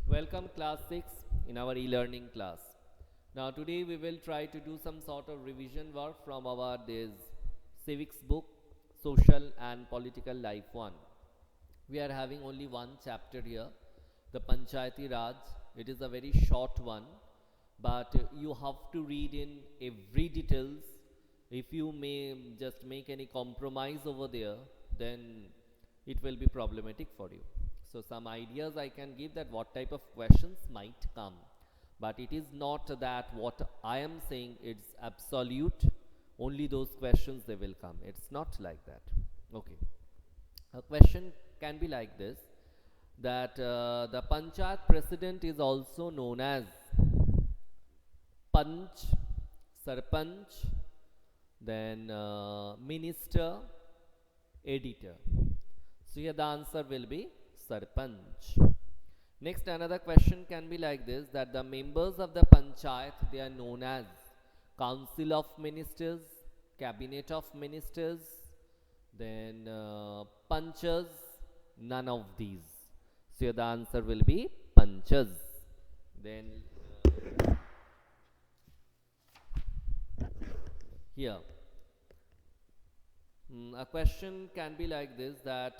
Welcome class 6 in our e-learning class. Now today we will try to do some sort of revision work from our this civics book, social and political life 1. We are having only one chapter here, the Panchayati Raj. It is a very short one, but you have to read in every details. If you may just make any compromise over there, then it will be problematic for you. So some ideas I can give that what type of questions might come, but it is not that what I am saying it's absolute, only those questions they will come. It's not like that. Okay, a question can be like this, that the Panchayat president is also known as Panch, Sarpanch, then minister, editor. So here the answer will be Sarpanch. Next, another question can be like this, that the members of the Panchayat, they are known as Council of Ministers, Cabinet of Ministers, then Panchas, none of these. So here the answer will be Panchas. Then here a question can be like this, that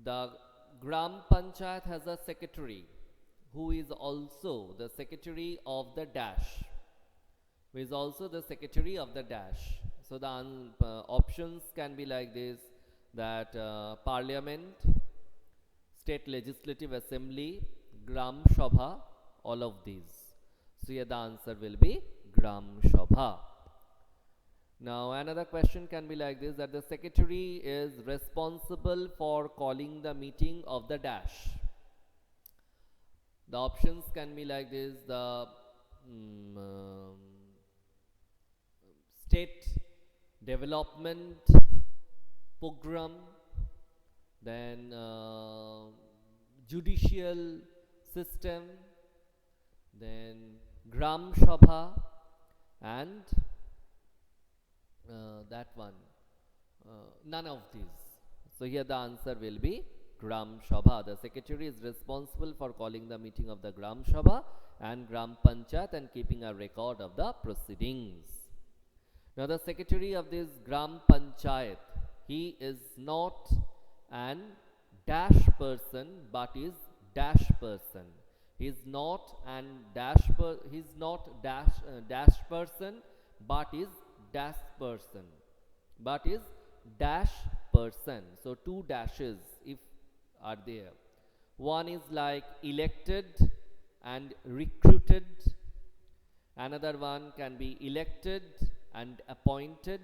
the Gram Panchayat has a secretary who is also the secretary of the dash, who is also the secretary of the dash. So the options can be like this, that Parliament, State Legislative Assembly, Gram Sabha, all of these. So here the answer will be Gram Sabha. Now another question can be like this, that the secretary is responsible for calling the meeting of the dash. The options can be like this, the state development program, then judicial system, then Gram Sabha, and that one, none of these. So here the answer will be Gram Sabha. The secretary is responsible for calling the meeting of the Gram Sabha and Gram Panchayat and keeping a record of the proceedings. Now the secretary of this Gram Panchayat, he is not an dash person but is dash person. He is not an dash person but is dash person, but is dash person. So two dashes if are there. One is like elected and recruited. Another one can be elected and appointed.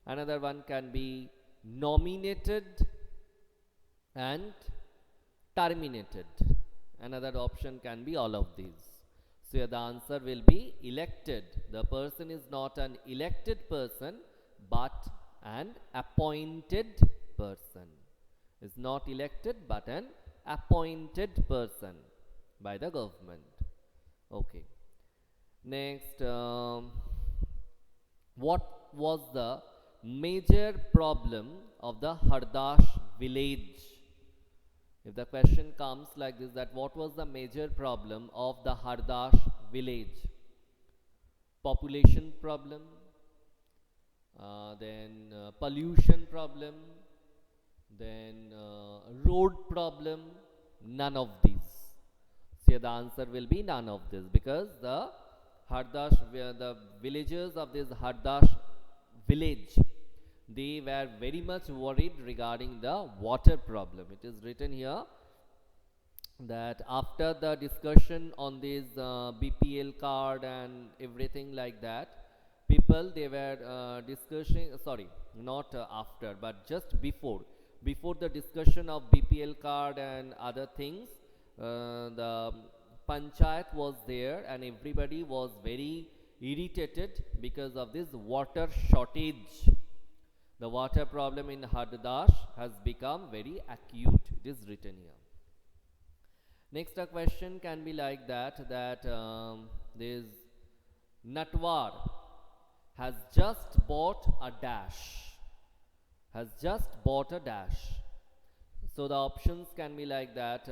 Another one can be nominated and terminated. Another option can be all of these. So here the answer will be elected. The person is not an elected person but an appointed person. Is not elected but an appointed person by the government. Okay. Next, what was the major problem of the Hardash village? If the question comes like this, that what was the major problem of the Hardash village? Population problem, then pollution problem, then road problem, none of these. So the answer will be none of this, because the villagers of this Hardash village, they were very much worried regarding the water problem. It is written here that after the discussion on this BPL card and everything like that, people they were discussing, sorry, not after but just before the discussion of BPL card and other things, the Panchayat was there and everybody was very irritated because of this water shortage. The water problem in Hardash has become very acute. It is written here. Next, a question can be like that, that this Natwar has just bought a dash. Has just bought a dash. So the options can be like that: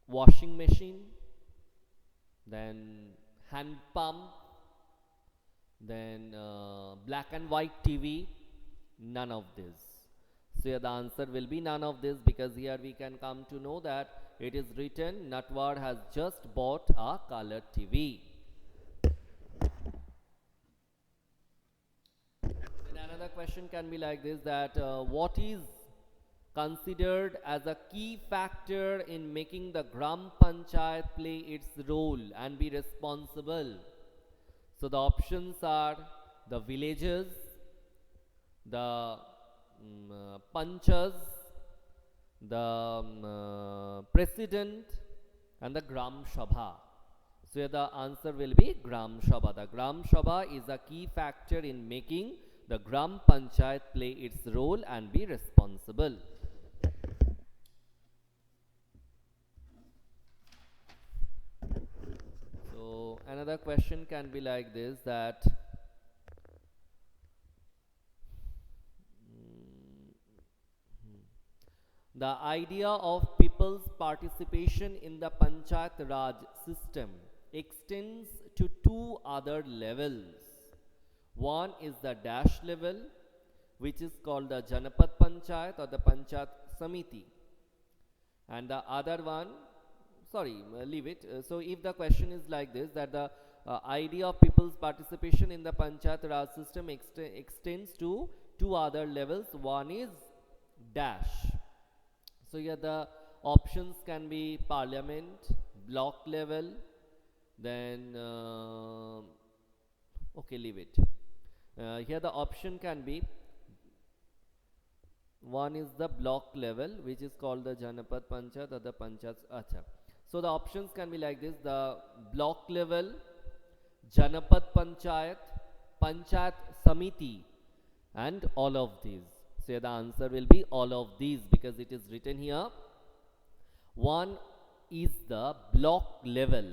washing machine, then hand pump, then black and white TV. None of this. So here the answer will be none of this, because here we can come to know that it is written Natwar has just bought a color TV. Then another question can be like this, that what is considered as a key factor in making the Gram Panchayat play its role and be responsible? So the options are the villages, the panchas, the president, and the Gram Sabha. So here the answer will be Gram Sabha. The Gram Sabha is a key factor in making the Gram Panchayat play its role and be responsible. So another question can be like this, that the idea of people's participation in the Panchayat Raj system extends to two other levels. One is the dash level, which is called the Janapad Panchayat or the Panchayat Samiti, and the other one, sorry, leave it. So if the question is like this, that the idea of people's participation in the Panchayat Raj system extends to two other levels. One is dash. So here the options can be parliament, block level, then okay, leave it. Here the option can be, one is the block level, which is called the Janapad Panchayat or the Panchayat. Acha. So the options can be like this: the block level, Janapad Panchayat, Panchayat Samiti, and all of these. So the answer will be all of these, because it is written here. One is the block level,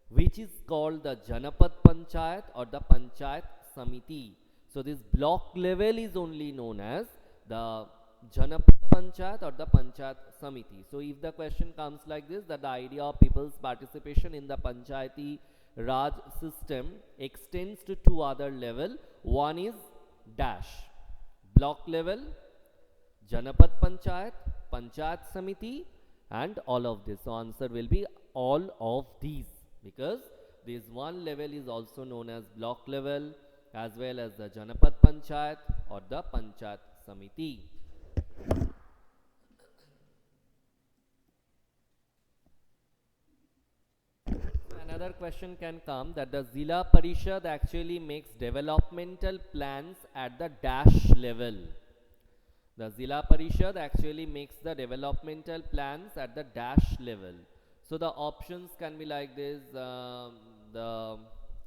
which is called the Janapad Panchayat or the Panchayat Samiti. So this block level is only known as the Janapad Panchayat or the Panchayat Samiti. So if the question comes like this, that the idea of people's participation in the Panchayati Raj system extends to two other level. One is dash, block level, Janapad Panchayat, Panchayat Samiti, and all of this. So answer will be all of these, because this one level is also known as block level, as well as the Janapad Panchayat or the Panchayat Samiti. Another question can come, that the Zilla Parishad actually makes developmental plans at the dash level. The Zilla Parishad actually makes the developmental plans at the dash level. So the options can be like this: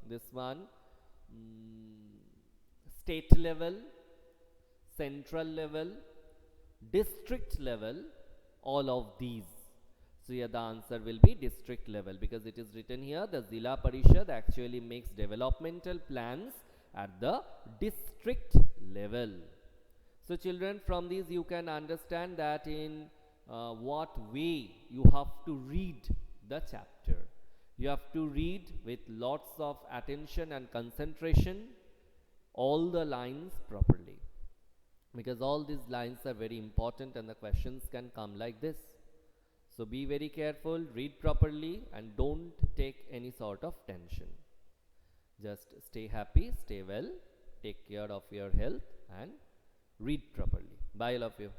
this one, state level, central level, district level, all of these. So here the answer will be district level, because it is written here the Zilla Parishad actually makes developmental plans at the district level. So children, from these you can understand that in what way you have to read the chapter. You have to read with lots of attention and concentration all the lines properly, because all these lines are very important and the questions can come like this. So be very careful, read properly, and don't take any sort of tension. Just stay happy, stay well, take care of your health, and read properly. Bye, all of you.